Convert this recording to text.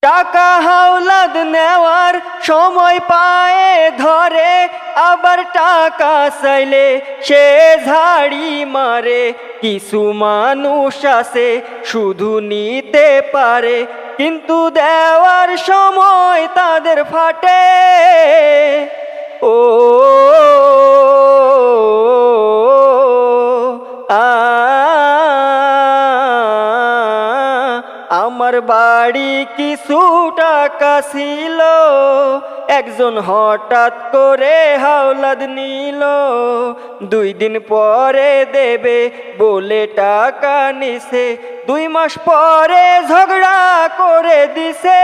টাকা হাওলাদ নেওয়ার সময় পায়ে ধরে, আবার টাকা চাইলে সে ঝাড়ি মারে। কিছু মানুষ আছে শুধু নিতে পারে, কিন্তু দেওয়ার সময় তাদের ফাটে। ও আমার বাড়ি কিছু টাকা ছিল, একজন হঠাৎ করে হাওলাদ নিল। 2 দিন পরে দেবে বলে টাকা নিছে, 2 মাস পরে ঝগড়া করে দিছে।